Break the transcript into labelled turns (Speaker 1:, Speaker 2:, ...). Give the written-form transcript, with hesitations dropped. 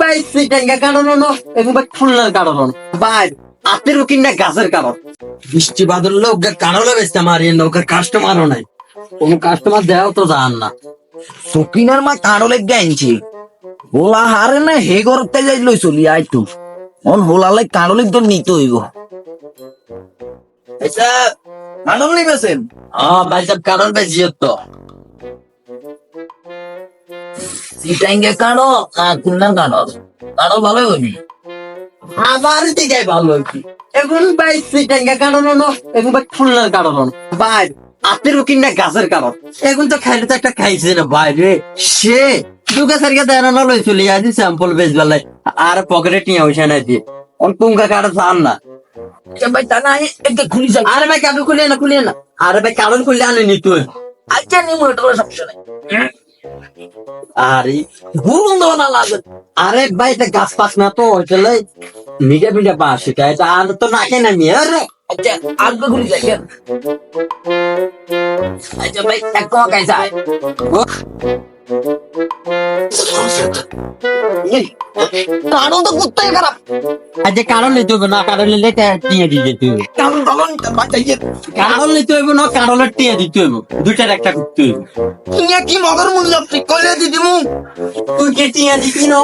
Speaker 1: ভাই সিটাঙ্গা কারণ এবং ভাই খুলনার কারণ ভাই আতেরও কিনা গাছের কারণ বৃষ্টি বাদল লোক কারণে বেচতে মারি নৌকার কাস্টমারও নাই কোনো কাস্টমার দেওয়াও তো জান না
Speaker 2: সকিনার মা কাঁড়লে গাইছি হোলা হারে না হে করতে যাই লই চলি আইটু অন হোলালে কাঁড়লে তো নিতে হইব আচ্ছা কাঁড়ল নিবেছেন
Speaker 1: ভাই সব কারণ বেশি তো
Speaker 2: সিটাঙ্গে কাঁড়ল খুলনার কাঁড়ল কাঁড়ল ভালো হইনি
Speaker 1: আমার দিকে ভালো কি এখন ভাই সিটাঙ্গা কারণ এখন ভাই খুলনার কারণ ভাই আতেরও কিনা গাছের কারণ এখন তো খাইলে তো একটা খাইছে না ভাই রে সে দুগা সারিকে দেয় না লই চলে আজ স্যাম্পল বেচ বেলায় আর পকেটে টিয়া পয়সা নাই দিয়ে অন টুঙ্কা কাটা চান না
Speaker 2: ভাই তা না একে খুলি যাই
Speaker 1: আরে ভাই কারণ খুলে না আরে ভাই কারণ খুললে আনে নি তুই
Speaker 2: আচ্ছা নিমু এটা সমস্যা নাই
Speaker 1: আরে
Speaker 2: গুরুন দেওয়া না লাগে
Speaker 1: আরে ভাই এটা গাছ পাস না তো ওইটালে মিডিয়া মিডিয়া পাস এটা এটা আর তো নাকে না মি আরে
Speaker 2: আচ্ছা আগে খুলি যাই কেন আচ্ছা ভাই এক কমা কাইসা কারণ তো কুত্তাই খারাপ
Speaker 1: আজ কারণ নিতে হবে না কারণ নিলে টিয়া দিয়ে তুই
Speaker 2: কারণ ভালো নিতে বাঁচাইয়ে
Speaker 1: কারণ নিতে হইব না কারণের টিয়া দিতে হইব দুইটার একটা করতে হইব
Speaker 2: কি মগর মূল্য ঠিক করে দিদিমু
Speaker 1: তুই কে টিয়া দিবি না